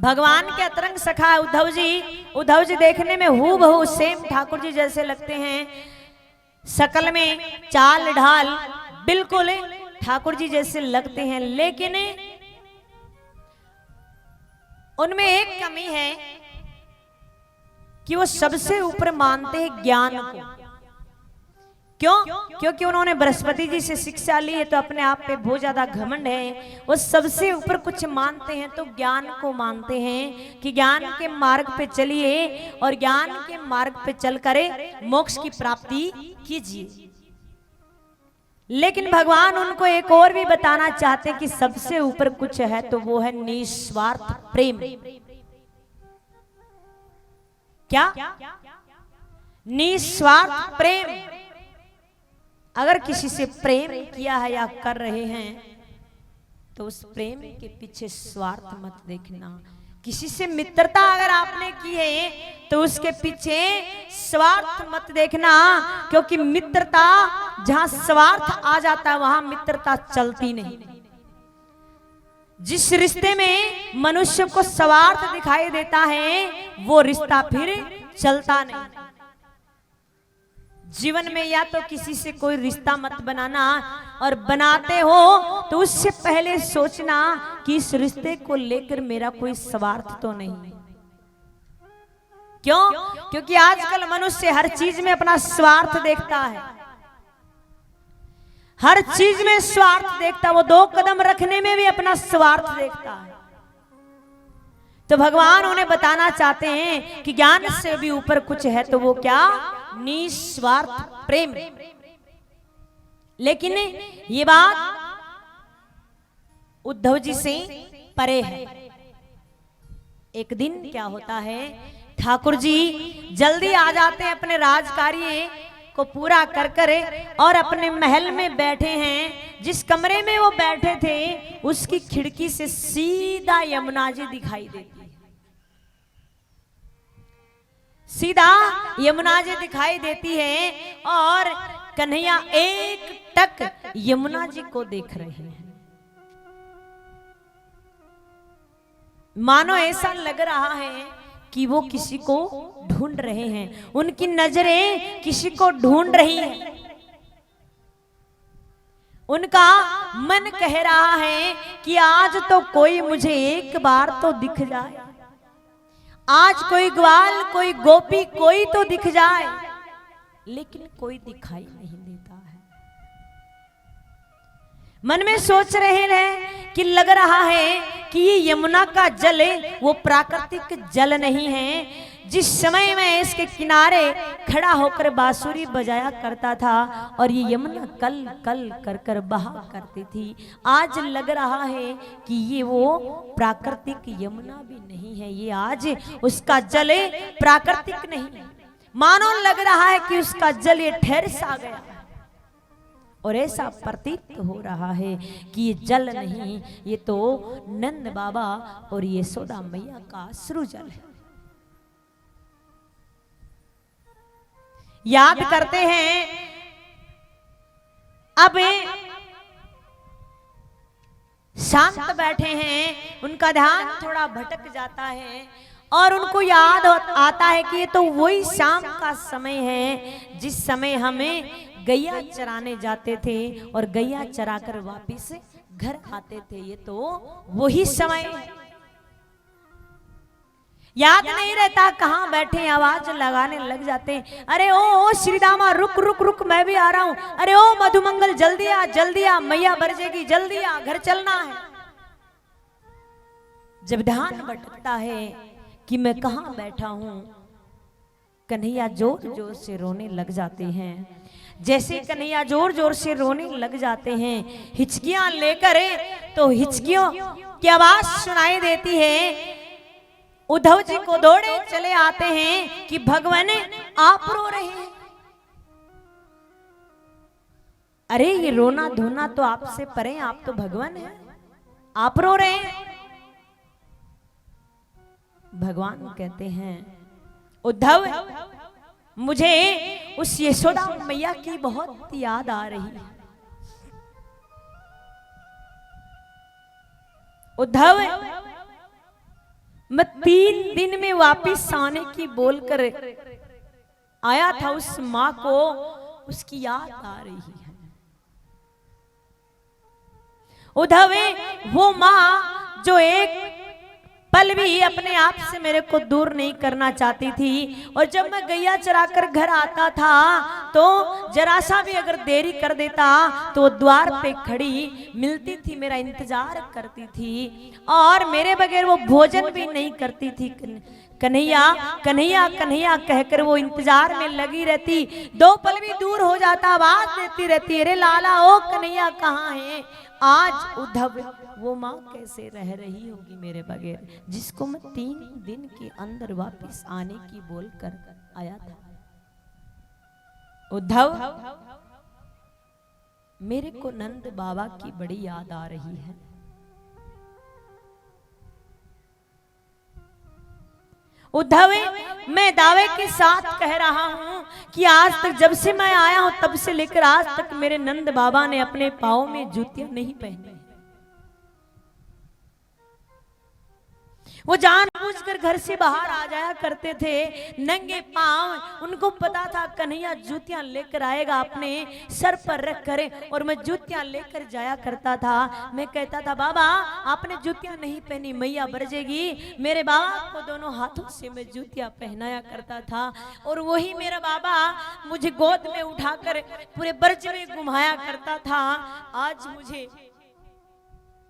भगवान के अतरंग सखा उद्धव जी देखने में हूबहू सेम ठाकुर जी जैसे लगते हैं, शकल में चाल ढाल बिल्कुल ठाकुर जी जैसे लगते हैं, लेकिन उनमें एक कमी है कि वो सबसे ऊपर मानते हैं ज्ञान को। क्यों? क्योंकि उन्होंने बृहस्पति जी से शिक्षा ली है, तो अपने आप पे बहुत ज्यादा घमंड है। वो सबसे ऊपर कुछ मानते हैं तो ज्ञान को मानते हैं कि ज्ञान के मार्ग पे चलिए और ज्ञान के मार्ग पे चलकर मोक्ष की प्राप्ति कीजिए। लेकिन भगवान उनको एक और भी बताना चाहते कि सबसे ऊपर कुछ है तो वो है निस्वार्थ प्रेम। क्या? निस्वार्थ प्रेम। अगर किसी से प्रेम किया है या कर रहे हैं तो उस प्रेम के पीछे स्वार्थ मत देखना। किसी से मित्रता अगर आपने की है तो उसके पीछे स्वार्थ मत देखना, क्योंकि मित्रता जहां स्वार्थ आ जाता है वहां मित्रता चलती नहीं। जिस रिश्ते में मनुष्य को स्वार्थ दिखाई देता है वो रिश्ता फिर चलता नहीं। जीवन में या तो किसी से कोई रिश्ता मत बनाना, और बनाते हो तो उससे पहले सोचना कि इस रिश्ते को लेकर मेरा कोई स्वार्थ तो नहीं। क्यों? क्योंकि आजकल मनुष्य हर चीज में अपना स्वार्थ देखता है, हर चीज में स्वार्थ देखता है। वो 2 कदम रखने में भी अपना स्वार्थ देखता है। तो भगवान उन्हें बताना चाहते हैं कि ज्ञान से भी ऊपर कुछ है तो वो क्या? निस्वार्थ प्रेम। लेकिन ये बात उद्धव जी से परे है। एक दिन क्या होता है, ठाकुर जी जल्दी आ जाते हैं अपने राजकार्य को पूरा कर कर और अपने महल में बैठे हैं। जिस कमरे में वो बैठे थे उसकी खिड़की से सीधा यमुना जी दिखाई देती है। सीधा यमुना जी दिखाई देती है और कन्हैया एक टक यमुना जी को देख रहे हैं। मानो ऐसा लग रहा है कि वो किसी को ढूंढ रहे हैं, उनकी नजरें किसी को ढूंढ रही हैं। उनका मन कह रहा है कि आज तो कोई मुझे एक बार तो दिख जाए, आज कोई ग्वाल कोई गोपी कोई तो दिख जाए, लेकिन कोई दिखाई नहीं देता है। मन में सोच रहे हैं कि लग रहा है कि ये यमुना का जल वो प्राकृतिक जल नहीं है। जिस समय मैं इसके किनारे खड़ा होकर बांसुरी बजाया करता था और ये यमुना कल कल कर कर बहा करती थी, आज लग रहा है कि ये वो प्राकृतिक यमुना भी नहीं है, ये आज उसका जल प्राकृतिक नहीं है। मानो लग रहा है कि उसका जल ये ठहर सा गया, और ऐसा प्रतीत हो रहा है कि ये जल नहीं, ये तो नंद बाबा और यशोदा मैया का अश्रु जल है। याद करते हैं, अब शांत बैठे हैं, उनका ध्यान थोड़ा भटक जाता है और उनको याद आता है कि ये तो वही शाम का समय है जिस समय हमें गैया चराने जाते थे और गैया चराकर वापिस घर आते थे। ये तो वही समय है। याद नहीं रहता कहाँ बैठे, आवाज लगाने लग जाते हैं, अरे ओ श्रीदामा रुक रुक रुक मैं भी आ रहा हूं, अरे ओ मधुमंगल जल्दी आ मैया बरजेगी, जल्दी आ घर चलना है। जब ध्यान भटकता है कि मैं कहाँ बैठा हूं, कन्हैया जोर जोर से रोने लग जाते हैं। जैसे कन्हैया जोर जोर से रोने लग जाते हैं, हिचकियां लेकर, तो हिचकियों की आवाज सुनाई देती है। उद्धव जी को दौड़े चले आते हैं कि भगवान आप रो रहे हैं। अरे ये रोना धोना तो आपसे परे, आप तो भगवान हैं, आप रो रहे हैं। भगवान कहते हैं उद्धव मुझे उस यशोदा मैया की बहुत याद आ रही है। उद्धव मैं 3 दिन में वापिस आने की बोलकर आया था, उस माँ को उसकी याद आ रही है। उद्धव वो माँ जो एक पल भी अपने आप से मेरे को दूर नहीं करना चाहती थी, और जब मैं गैया चराकर घर आता था तो जरा सा भी अगर देरी कर देता तो वो द्वार पे खड़ी मिलती थी, मेरा इंतजार करती थी, और मेरे बगैर वो भोजन भी नहीं करती थी। कन्हैया कन्हैया कन्हैया कहकर वो इंतजार में लगी रहती, 2 पल भी दूर हो जाता आवाज देती रहती, अरे लाला ओ कन्हैया कहाँ है। आज उद्धव वो माँ कैसे रह रही होगी मेरे बगैर, जिसको मैं 3 दिन के अंदर वापस आने की बोल कर आया था। उद्धव मेरे को नंद बाबा की बड़ी याद आ रही है। उद्धव मैं दावे के साथ कह रहा हूं कि आज तक जब से मैं आया हूं तब से लेकर आज तक मेरे नंद बाबा ने अपने पाँव में जूतियां नहीं पहनी। वो जानबूझकर घर से बाहर आ जाया करते थे नंगे पांव, उनको पता था कन्हैया जूतियां लेकर आएगा अपने सर पर रख कर, और मैं जूतियां लेकर जाया करता था। मैं कहता था बाबा आपने जूतियां नहीं पहनी, मैया बरजेगी। मेरे बाबा को दोनों हाथों से मैं जूतियां पहनाया करता था, और वही मेरा बाबा मुझे गोद में उठाकर पूरे ब्रज में घुमाया करता था। आज मुझे